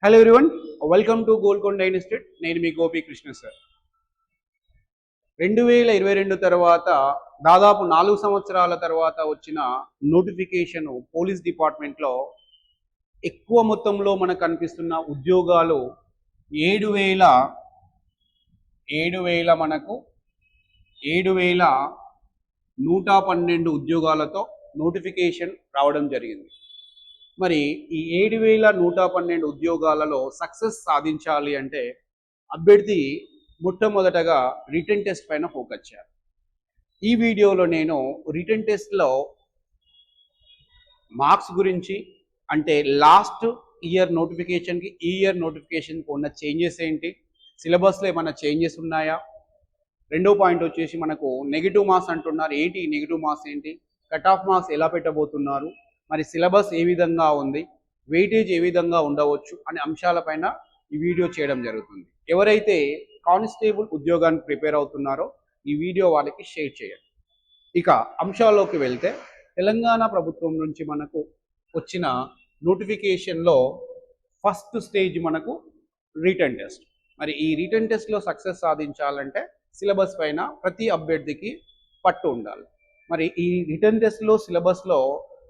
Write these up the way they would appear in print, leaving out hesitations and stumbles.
Hello everyone, welcome to Golconda institute. నేను మీ Gopi Krishna sir. 2022 తర్వాత దాదాపు 4 సంవత్సరాల తర్వాత వచ్చిన నోటిఫికేషన్ పోలీస్ డిపార్ట్మెంట్లో ఎక్కువ మొత్తంలో మనకు కనిపిస్తున్న ఉద్యోగాలు 7,112 ఉద్యోగాలతో నోటిఫికేషన్ రావడం జరిగింది. మరి ఈ 7,112 ఉద్యోగాలలో సక్సెస్ సాధించాలి అంటే అభ్యర్థి మొట్టమొదటగా రిటన్ టెస్ట్ పైన ఫోకస్ చేయాలి. ఈ వీడియోలో నేను రిటన్ టెస్ట్లో మార్క్స్ గురించి, అంటే లాస్ట్ ఇయర్ నోటిఫికేషన్కి ఈ ఇయర్ నోటిఫికేషన్కి ఉన్న చేంజెస్ ఏంటి, సిలబస్లో ఏమైనా చేంజెస్ ఉన్నాయా, రెండో పాయింట్ వచ్చేసి మనకు నెగిటివ్ మార్క్స్ అంటున్నారు, ఏంటి నెగిటివ్ మార్క్స్ ఏంటి, కట్ ఆఫ్ మార్క్స్ ఎలా పెట్టబోతున్నారు, మరి సిలబస్ ఏ విధంగా ఉంది, వెయిటేజ్ ఏ విధంగా ఉండవచ్చు అనే అంశాలపైన ఈ వీడియో చేయడం జరుగుతుంది. ఎవరైతే కానిస్టేబుల్ ఉద్యోగానికి ప్రిపేర్ అవుతున్నారో ఈ వీడియో వాళ్ళకి షేర్ చేయండి. ఇక అంశాల్లోకి వెళ్తే, తెలంగాణ ప్రభుత్వం నుంచి మనకు వచ్చిన నోటిఫికేషన్లో ఫస్ట్ స్టేజ్ మనకు రిటన్ టెస్ట్. మరి ఈ రిటన్ టెస్ట్లో సక్సెస్ సాధించాలంటే సిలబస్ పైన ప్రతి అభ్యర్థికి పట్టు ఉండాలి. మరి ఈ రిటన్ టెస్ట్లో సిలబస్లో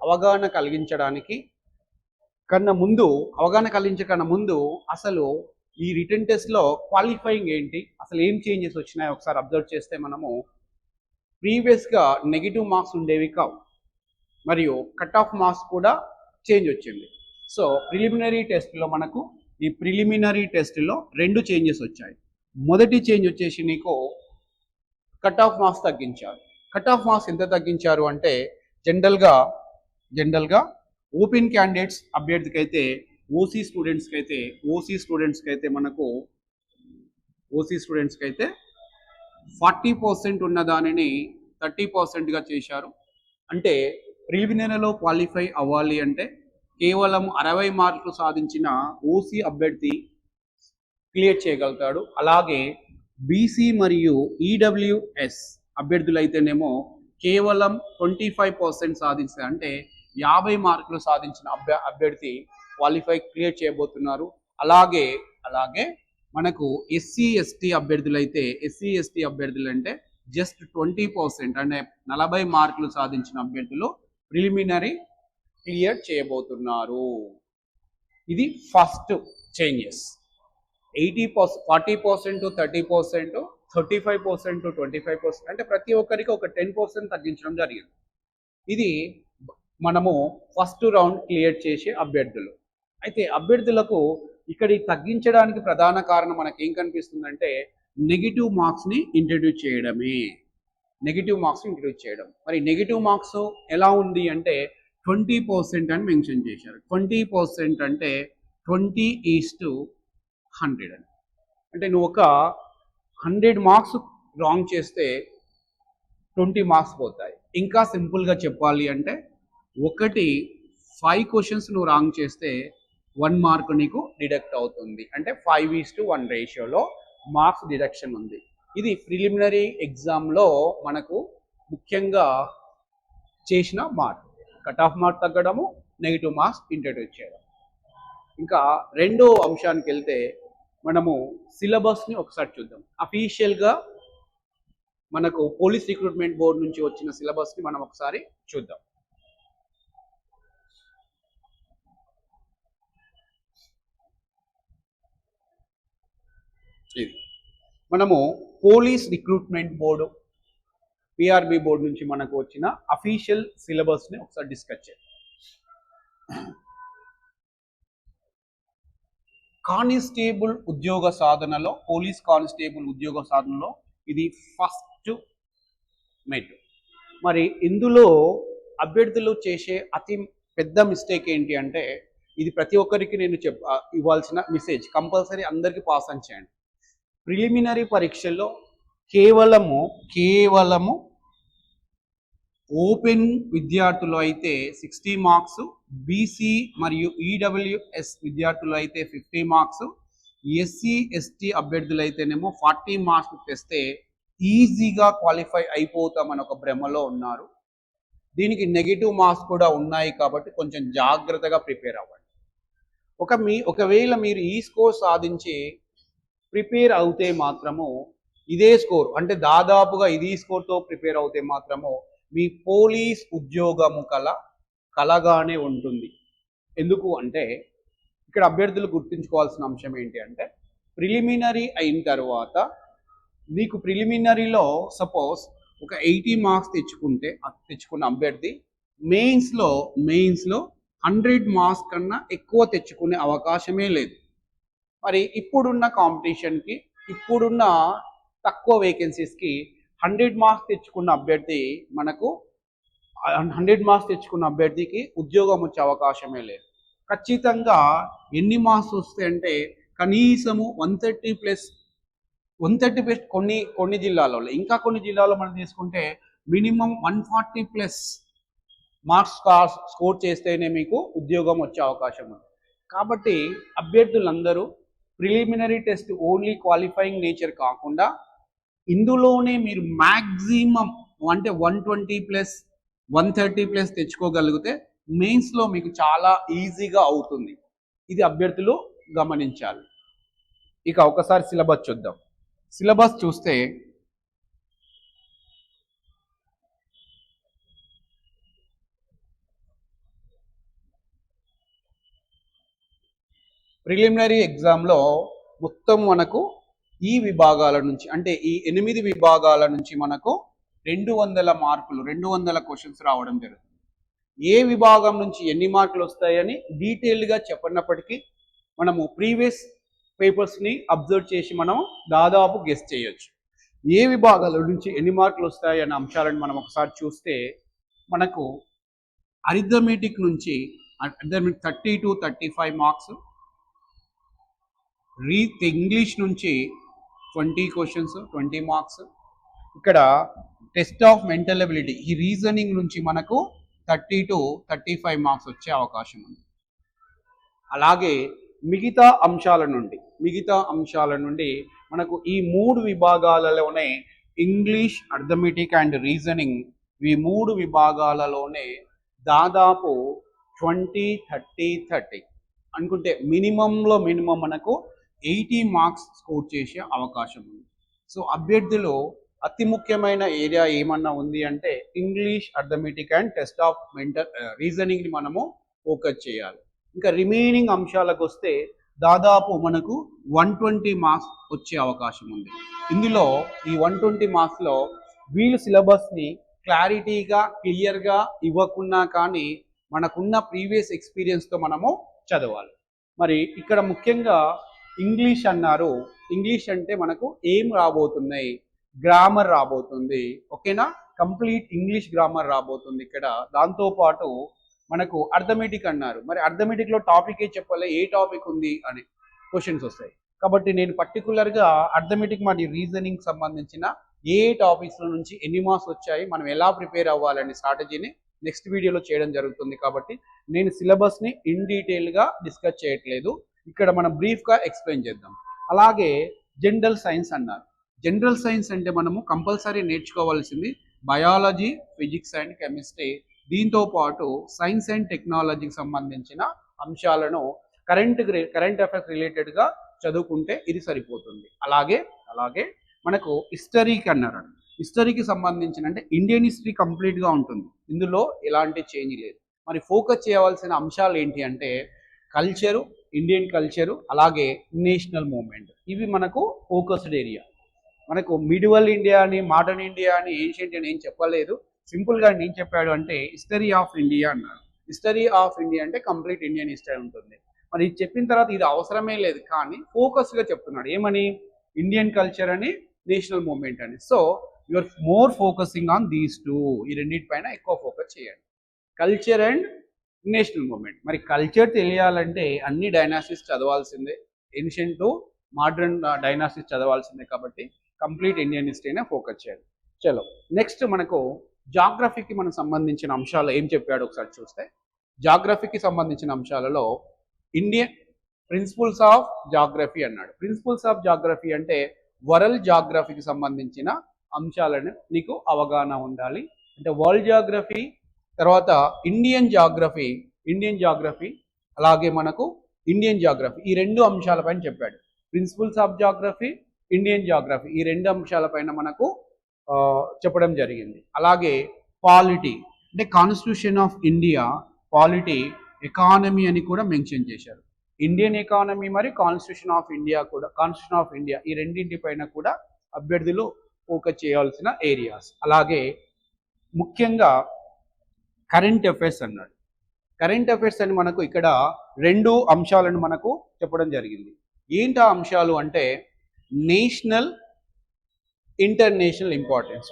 అవగాహన కలిగించడానికి కన్నా ముందు అసలు ఈ రిటన్ టెస్ట్లో క్వాలిఫైయింగ్ ఏంటి, అసలు ఏం చేంజెస్ వచ్చినాయో ఒకసారి అబ్జర్వ్ చేస్తే మనము ప్రీవియస్గా నెగిటివ్ మార్క్స్ ఉండేవి కావు, మరియు కట్ ఆఫ్ మార్క్స్ కూడా చేంజ్ వచ్చింది. సో ప్రిలిమినరీ టెస్ట్లో 2 చేంజెస్ వచ్చాయి. మొదటి చేంజ్ వచ్చేసి నీకు కట్ ఆఫ్ మార్క్స్ తగ్గించారు. కట్ ఆఫ్ మార్క్స్ ఎంత తగ్గించారు అంటే జనరల్గా ఓపెన్ క్యాండిడేట్స్ అభ్యర్థికి అయితే ఓసీ స్టూడెంట్స్కి అయితే మనకు 40% ఉన్న దానిని 30%గా చేశారు. అంటే ప్రిలిమినరీలో క్వాలిఫై అవ్వాలి అంటే కేవలం 60 మార్కులు సాధించిన ఓసీ అభ్యర్థి క్లియర్ చేయగలుగుతాడు. అలాగే బీసీ మరియు ఈడబ్ల్యూఎస్ అభ్యర్థులైతేనేమో కేవలం 25% సాధించారు. అంటే 50 మార్కులు సాధించిన అభ్యర్థి క్లియర్ చేయబోతున్నారు. అలాగే మనకు ఎస్సీ ఎస్టీ అభ్యర్థులు అంటే జస్ట్ 20%, అంటే 40 మార్కులు సాధించిన అభ్యర్థులు ప్రిలిమినరీ క్లియర్ చేయబోతున్నారు. ఇది ఫస్ట్ చేంజెస్. 40% 30%, 35% 25%, అంటే ప్రతి ఒక్కరికి ఒక 10% తగ్గించడం జరిగింది. ఇది మనము ఫస్ట్ రౌండ్ క్లియర్ చేసే అభ్యర్థులు. అయితే అభ్యర్థులకు ఇక్కడ తగ్గించడానికి ప్రధాన కారణం మనకి ఏం కనిపిస్తుందంటే నెగిటివ్ మార్క్స్ని ఇంట్రడ్యూస్ చేయడం. మరి నెగిటివ్ మార్క్స్ ఎలా ఉంది అంటే 20% అని మెన్షన్ చేశారు. 20% అంటే 20:100 అని. అంటే నువ్వు ఒక 100 మార్క్స్ రాంగ్ చేస్తే 20 మార్క్స్ పోతాయి. ఇంకా సింపుల్గా చెప్పాలి అంటే 5 క్వశ్చన్స్ నువ్వు రాంగ్ చేస్తే 1 మార్క్ నీకు డిడక్ట్ అవుతుంది. అంటే 5:1 రేషియోలో మార్క్స్ డిడక్షన్ ఉంది. ఇది ప్రిలిమినరీ ఎగ్జామ్లో మనకు ముఖ్యంగా చేసిన మార్క్. కట్ ఆఫ్ మార్క్ తగ్గడము, నెగిటివ్ మార్క్స్ ఇంట్రడ్యూస్ చేయడం. ఇంకా రెండో అంశానికి వెళ్తే మనము సిలబస్ని ఒకసారి చూద్దాం. అఫీషియల్గా మనకు పోలీస్ రిక్రూట్మెంట్ బోర్డు నుంచి వచ్చిన సిలబస్ని మనం ఒకసారి చూద్దాం. ఇది మనము police recruitment board PRB board నుంచి మనకు వచ్చిన అఫీషియల్ సిలబస్ని ఒకసారి డిస్కస్ చేద్దాం. కానిస్టేబుల్ ఉద్యోగ సాధనలో, పోలీస్ కానిస్టేబుల్ ఉద్యోగ సాధనలో ఇది ఫస్ట్ మెట్. మరి ఇందులో అభ్యర్థులు చేసే అతి పెద్ద మిస్టేక్ ఏంటి అంటే, ఇది ప్రతి ఒక్కరికి నేను ఇవ్వాల్సిన మెసేజ్, కంపల్సరీ అందరికీ పాస్ అని చేయండి. ప్రిలిమినరీ పరీక్షల్లో కేవలము ఓపెన్ విద్యార్థులు అయితే 60 మార్క్స్, బీసీ మరియు ఈడబ్ల్యూఎస్ విద్యార్థులు అయితే 50 మార్క్స్, ఎస్సీ ఎస్టీ అభ్యర్థులు అయితేనేమో 40 మార్క్స్ తెస్తే ఈజీగా క్వాలిఫై అయిపోతామని ఒక భ్రమలో ఉన్నారు. దీనికి నెగిటివ్ మార్క్స్ కూడా ఉన్నాయి కాబట్టి కొంచెం జాగ్రత్తగా ప్రిపేర్ అవ్వండి. ఒకవేళ మీరు ఈ స్కోర్ సాధించి ప్రిపేర్ అవుతే మాత్రము ఇదే స్కోర్ అంటే దాదాపుగా ఇది స్కోర్తో ప్రిపేర్ అవుతే మాత్రము మీ పోలీస్ ఉద్యోగము కలగానే ఉంటుంది. ఎందుకు అంటే ఇక్కడ అభ్యర్థులు గుర్తుంచుకోవాల్సిన అంశం ఏంటి అంటే ప్రిలిమినరీ అయిన తర్వాత మీకు ప్రిలిమినరీలో సపోజ్ ఒక 80 మార్క్స్ తెచ్చుకున్న అభ్యర్థి మెయిన్స్లో 100 మార్క్స్ కన్నా ఎక్కువ తెచ్చుకునే అవకాశమే లేదు. మరి ఇప్పుడున్న కాంపిటీషన్కి ఇప్పుడున్న తక్కువ వేకెన్సీస్కి 100 మార్క్స్ తెచ్చుకున్న అభ్యర్థికి ఉద్యోగం వచ్చే అవకాశమే లేదు. ఖచ్చితంగా ఎన్ని మార్క్స్ వస్తాయంటే కనీసము 130+ కొన్ని జిల్లాలలో, ఇంకా కొన్ని జిల్లాలో మనం తీసుకుంటే మినిమం 140+ మార్క్స్ స్కోర్ చేస్తేనే మీకు ఉద్యోగం వచ్చే అవకాశం ఉంది. కాబట్టి అభ్యర్థులందరూ preliminary test only qualifying nature కాకుండా ఇందులోనే మీరు మ్యాక్సిమం అంటే 120+ 130+ తెచ్చుకోగలిగితే మెయిన్స్లో మీకు చాలా ఈజీగా అవుతుంది. ఇది అభ్యర్థులు గమనించాలి. ఇక ఒకసారి సిలబస్ చూద్దాం. సిలబస్ చూస్తే ప్రిలిమినరీ ఎగ్జామ్లో మొత్తం మనకు ఈ విభాగాల నుంచి అంటే ఈ 8 విభాగాల నుంచి మనకు 200 మార్కులు 200 క్వశ్చన్స్ రావడం జరుగుతుంది. ఏ విభాగం నుంచి ఎన్ని మార్కులు వస్తాయని డీటెయిల్గా చెప్పినప్పటికీ మనము ప్రీవియస్ పేపర్స్ని అబ్జర్వ్ చేసి మనం దాదాపు గెస్ చేయొచ్చు. ఏ విభాగాల నుంచి ఎన్ని మార్కులు వస్తాయి అనే అంశాలను మనం ఒకసారి చూస్తే మనకు అరిథమెటిక్ నుంచి 30 to 35 మార్క్స్, ఇంగ్లీష్ నుంచి 20 క్వశ్చన్స్ 20 మార్క్స్, ఇక్కడ టెస్ట్ ఆఫ్ మెంటల్ ఎబిలిటీ ఈ రీజనింగ్ నుంచి మనకు 30 to 35 మార్క్స్ వచ్చే అవకాశం ఉంది. అలాగే మిగతా అంశాల నుండి మనకు ఈ 3 విభాగాలలోనే ఇంగ్లీష్, అర్థమెటిక్ అండ్ రీజనింగ్ ఈ 3 విభాగాలలోనే దాదాపు 20, 30 అనుకుంటే మినిమం మనకు 80 మార్క్స్ స్కోర్ చేసే అవకాశం ఉంది. సో అభ్యర్థులు అతి ముఖ్యమైన ఏరియా ఏమన్నా ఉంది అంటే English, arithmetic and test of రీజనింగ్ని మనము ఫోకస్ చేయాలి. ఇంకా రిమైనింగ్ అంశాలకు వస్తే దాదాపు మనకు 120 మార్క్స్ వచ్చే అవకాశం ఉంది. ఇందులో ఈ 120 మార్క్స్లో వీళ్ళు సిలబస్ని క్లియర్గా ఇవ్వకున్నా కానీ మనకున్న ప్రీవియస్ ఎక్స్పీరియన్స్తో మనము చదవాలి. మరి ఇక్కడ ముఖ్యంగా ఇంగ్లీష్ అన్నారు. ఇంగ్లీష్ అంటే మనకు ఏం రాబోతున్నాయి, గ్రామర్ రాబోతుంది. ఓకేనా, కంప్లీట్ ఇంగ్లీష్ గ్రామర్ రాబోతుంది ఇక్కడ. దాంతోపాటు మనకు అర్థమెటిక్ అన్నారు. మరి అర్థమెటిక్లో టాపిక్ ఏ చెప్పాలి, ఏ టాపిక్ ఉంది అని క్వశ్చన్స్ వస్తాయి. కాబట్టి నేను పర్టికులర్గా అర్థమెటిక్ మరియు రీజనింగ్ సంబంధించిన ఏ టాపిక్స్ల నుంచి ఎన్ని మార్క్స్ వచ్చాయి, మనం ఎలా ప్రిపేర్ అవ్వాలనే స్ట్రాటజీని నెక్స్ట్ వీడియోలో చేయడం జరుగుతుంది. కాబట్టి నేను సిలబస్ని ఇన్ డీటెయిల్గా డిస్కస్ చేయట్లేదు, ఇక్కడ మనం బ్రీఫ్గా ఎక్స్ప్లెయిన్ చేద్దాం. అలాగే జనరల్ సైన్స్ అన్నారు. జనరల్ సైన్స్ అంటే మనము కంపల్సరీ నేర్చుకోవాల్సింది బయాలజీ, ఫిజిక్స్ అండ్ కెమిస్ట్రీ. దీంతో పాటు సైన్స్ అండ్ టెక్నాలజీకి సంబంధించిన అంశాలను కరెంట్ అఫైర్స్ రిలేటెడ్గా చదువుకుంటే ఇది సరిపోతుంది. అలాగే మనకు హిస్టరీకి అన్నారు. హిస్టరీకి సంబంధించిన అంటే ఇండియన్ హిస్టరీ కంప్లీట్గా ఉంటుంది, ఇందులో ఎలాంటి చేంజ్ లేదు. మరి ఫోకస్ చేయవలసిన అంశాలు ఏంటి అంటే కల్చరు, ఇండియన్ కల్చరు, అలాగే నేషనల్ మూవ్మెంట్. ఇవి మనకు ఫోకస్డ్ ఏరియా. మనకు మిడివల్ ఇండియా అని, మోడర్న్ ఇండియా అని, ఏన్షియంట్ అని ఏం చెప్పలేదు. సింపుల్గా ఏం చెప్పాడు అంటే హిస్టరీ ఆఫ్ ఇండియా అన్నాడు. హిస్టరీ ఆఫ్ ఇండియా అంటే కంప్లీట్ ఇండియన్ హిస్టరీ ఉంటుంది. మరి ఇది చెప్పిన తర్వాత ఇది అవసరమే లేదు, కానీ ఫోకస్గా చెప్తున్నాడు. ఏమని? ఇండియన్ కల్చర్ అని, నేషనల్ మూవ్మెంట్ అని. So you're more focusing on these two. ఈ రెండింటిపైన ఎక్కువ ఫోకస్ చేయండి, కల్చర్ అండ్ నేషనల్ మూవ్మెంట్. మరి కల్చర్ తెలియాలంటే అన్ని డైనాసిస్ చదవాల్సిందే, ఏన్షియంట్ టు మోడర్న్ డైనాసిస్ చదవాల్సిందే. కాబట్టి కంప్లీట్ ఇండియన్ హిస్టరీనే ఫోకస్ చేయాలి. చలో నెక్స్ట్ మనకు జాగ్రఫీకి మనకు సంబంధించిన అంశాలు ఏం చెప్పాడు ఒకసారి చూస్తే, జాగ్రఫీకి సంబంధించిన అంశాలలో ఇండియన్ ప్రిన్సిపల్స్ ఆఫ్ జాగ్రఫీ అన్నాడు. ప్రిన్సిపల్స్ ఆఫ్ జాగ్రఫీ అంటే వరల్డ్ జాగ్రఫీకి సంబంధించిన అంశాలను నీకు అవగాహన ఉండాలి. అంటే వరల్డ్ జాగ్రఫీ, తర్వాత ఇండియన్ జాగ్రఫీ, అలాగే మనకు ఇండియన్ జాగ్రఫీ, ఈ రెండు అంశాలపైన చెప్పాడు. Principles of geography, Indian geography, ఈ రెండు అంశాలపైన మనకు చెప్పడం జరిగింది. అలాగే పాలిటీ అంటే constitution of India, polity, economy అని కూడా మెన్షన్ చేశారు. ఇండియన్ ఎకానమీ మరి కాన్స్టిట్యూషన్ ఆఫ్ ఇండియా కూడా, కాన్స్టిట్యూషన్ ఆఫ్ ఇండియా ఈ రెండింటి పైన కూడా అభ్యర్థులు ఫోకస్ చేయాల్సిన ఏరియాస్. అలాగే ముఖ్యంగా కరెంట్ అఫైర్స్ అన్నాడు. కరెంట్ అఫైర్స్ అని మనకు ఇక్కడ రెండు అంశాలను మనకు చెప్పడం జరిగింది. ఏంటి ఆ అంశాలు అంటే national, international importance.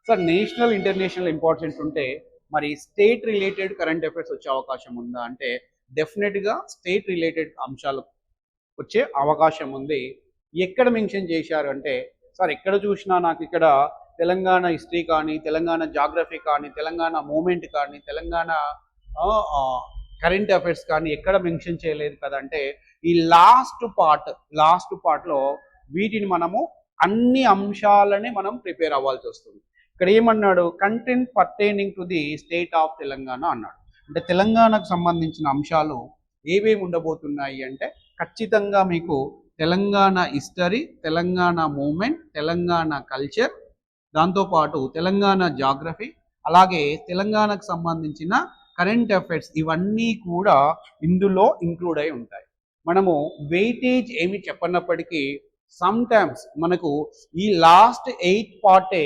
Sir national international importance ఉంటే మరి స్టేట్ రిలేటెడ్ కరెంట్ అఫైర్స్ వచ్చే అవకాశం ఉందా అంటే డెఫినెట్గా స్టేట్ రిలేటెడ్ అంశాలు వచ్చే అవకాశం ఉంది. ఎక్కడ మెన్షన్ చేశారు అంటే సార్ ఎక్కడ చూసినా నాకు ఇక్కడ తెలంగాణ హిస్టరీ కానీ, తెలంగాణ జాగ్రఫీ కానీ, తెలంగాణ మూమెంట్ కానీ, తెలంగాణ కరెంట్ అఫైర్స్ కానీ ఎక్కడ మెన్షన్ చేయలేదు కదా అంటే ఈ లాస్ట్ పార్ట్లో వీటిని మనము అన్ని అంశాలని మనం ప్రిపేర్ అవ్వాల్సి వస్తుంది. ఇక్కడ ఏమన్నాడు, content pertaining to the state of Telangana అన్నాడు. అంటే తెలంగాణకు సంబంధించిన అంశాలు ఏవేమి ఉండబోతున్నాయి అంటే ఖచ్చితంగా మీకు Telangana history, Telangana movement, Telangana culture, దాంతోపాటు తెలంగాణ జాగ్రఫీ, అలాగే తెలంగాణకు సంబంధించిన కరెంట్ అఫైర్స్ ఇవన్నీ కూడా ఇందులో ఇంక్లూడ్ అయి ఉంటాయి. మనము వెయిటేజ్ ఏమి చెప్పనప్పటికీ సమ్ టైమ్స్ మనకు ఈ లాస్ట్ 8 పార్టే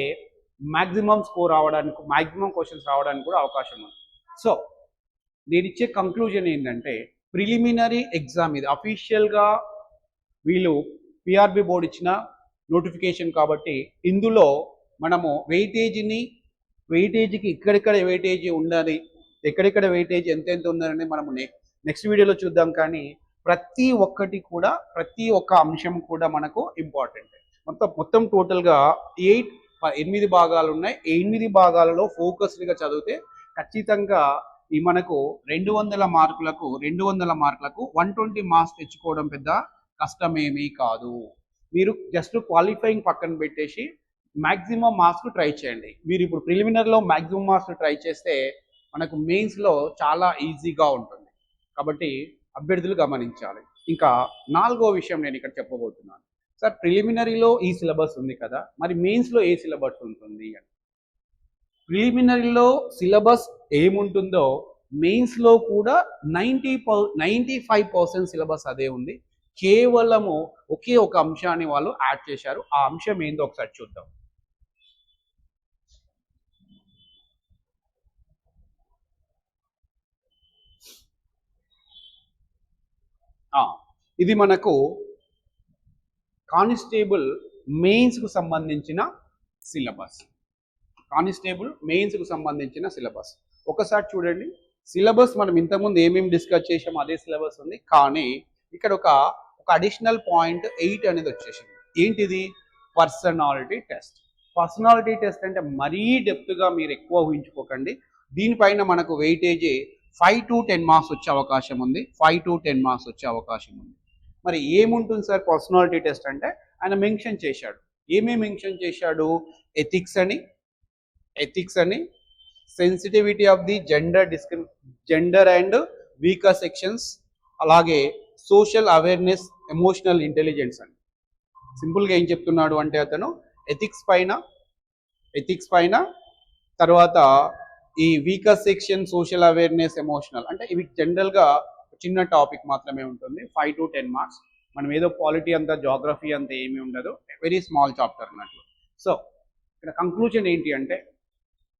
మ్యాక్సిమం స్కోర్ రావడానికి, మ్యాక్సిమం క్వశ్చన్స్ రావడానికి కూడా అవకాశం ఉంది. సో నేను ఇచ్చే కంక్లూజన్ ఏంటంటే ప్రిలిమినరీ ఎగ్జామ్ ఇది అఫీషియల్గా వీళ్ళు పిఆర్బి బోర్డు ఇచ్చిన నోటిఫికేషన్ కాబట్టి ఇందులో మనము వెయిటేజీకి ఇక్కడెక్కడ వెయిటేజీ ఉండాలి, ఎక్కడెక్కడ వెయిటేజ్ ఎంతెంత ఉందని మనము నెక్స్ట్ వీడియోలో చూద్దాం. కానీ ప్రతి ఒక్క అంశం కూడా మనకు ఇంపార్టెంట్. మొత్తం టోటల్గా 8 భాగాలు ఉన్నాయి. 8 భాగాలలో ఫోకస్డ్గా చదివితే ఖచ్చితంగా ఈ మనకు 200 మార్కులకు 120 మార్క్స్ తెచ్చుకోవడం పెద్ద కష్టమేమీ కాదు. మీరు జస్ట్ క్వాలిఫైయింగ్ పక్కన పెట్టేసి మ్యాక్సిమం మార్క్స్కు ట్రై చేయండి. మీరు ఇప్పుడు ప్రిలిమినరీలో మ్యాక్సిమం మార్క్స్ ట్రై చేస్తే మనకు మెయిన్స్లో చాలా ఈజీగా ఉంటుంది. కాబట్టి అభ్యర్థులు గమనించాలి. ఇంకా 4వ విషయం నేను ఇక్కడ చెప్పబోతున్నాను. సార్ ప్రిలిమినరీలో ఈ సిలబస్ ఉంది కదా, మరి మెయిన్స్లో ఏ సిలబస్ ఉంటుంది అని. ప్రిలిమినరీలో సిలబస్ ఏముంటుందో మెయిన్స్లో కూడా 95% సిలబస్ అదే ఉంది. కేవలము ఒకే ఒక అంశాన్ని వాళ్ళు యాడ్ చేశారు. ఆ అంశం ఏందో ఒకసారి చూద్దాం. ఇది మనకు కానిస్టేబుల్ మెయిన్స్కు సంబంధించిన సిలబస్. ఒకసారి చూడండి, సిలబస్ మనం ఇంతకుముందు ఏమేమి డిస్కస్ చేసామో అదే సిలబస్ ఉంది. కానీ ఇక్కడ ఒక అడిషనల్ పాయింట్ 8 అనేది వచ్చేసింది. ఏంటిది? Personality test. పర్సనాలిటీ టెస్ట్ అంటే మరీ డెప్త్గా మీరు ఎక్కువ ఊహించుకోకండి. దీనిపైన మనకు వెయిటేజీ 5 to 10 మార్క్స్ వచ్చే అవకాశం ఉంది. మరి ఏముంటుంది సార్ పర్సనాలిటీ టెస్ట్ అంటే ఆయన మెన్షన్ చేశాడు. ఏమేమి మెన్షన్ చేశాడు? ఎథిక్స్ అని, sensitivity of the gender and weaker sections, అలాగే సోషల్ అవేర్నెస్, ఎమోషనల్ ఇంటెలిజెన్స్ అని. సింపుల్గా ఏం చెప్తున్నాడు అంటే అతను ఎథిక్స్ పైన తర్వాత ఈ weaker section, social awareness, emotional అంటే ఇవి జనరల్గా చిన్న టాపిక్ మాత్రమే ఉంటుంది. 5 to 10 మార్క్స్. మనం ఏదో పాలిటీ అంతా, జాగ్రఫీ అంతా ఏమీ ఉండదు, వెరీ స్మాల్ చాప్టర్ అన్నట్లు. సో ఇక్కడ కంక్లూజన్ ఏంటి అంటే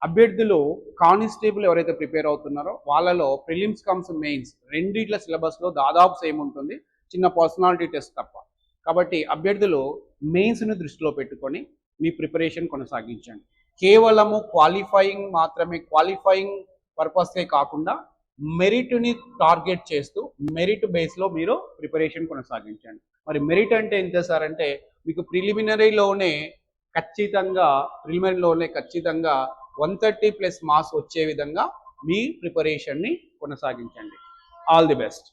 అభ్యర్థులు కానిస్టేబుల్ ఎవరైతే ప్రిపేర్ అవుతున్నారో వాళ్ళలో ప్రిలిమ్స్ కమ్స్ మెయిన్స్ రెండిట్ల సిలబస్లో దాదాపు సేమ్ ఉంటుంది, చిన్న పర్సనాలిటీ టెస్ట్ తప్ప. కాబట్టి అభ్యర్థులు మెయిన్స్ను దృష్టిలో పెట్టుకొని మీ ప్రిపరేషన్ కొనసాగించండి. కేవలము క్వాలిఫైయింగ్ పర్పస్కే కాకుండా మెరిట్ని టార్గెట్ చేస్తూ మెరిట్ బేస్లో మీరు ప్రిపరేషన్ కొనసాగించండి. మరి మెరిట్ అంటే ఎంత సార్ అంటే మీకు ప్రిలిమినరీలోనే ఖచ్చితంగా 130+ మార్క్స్ వచ్చే విధంగా మీ ప్రిపరేషన్ని కొనసాగించండి. All the best.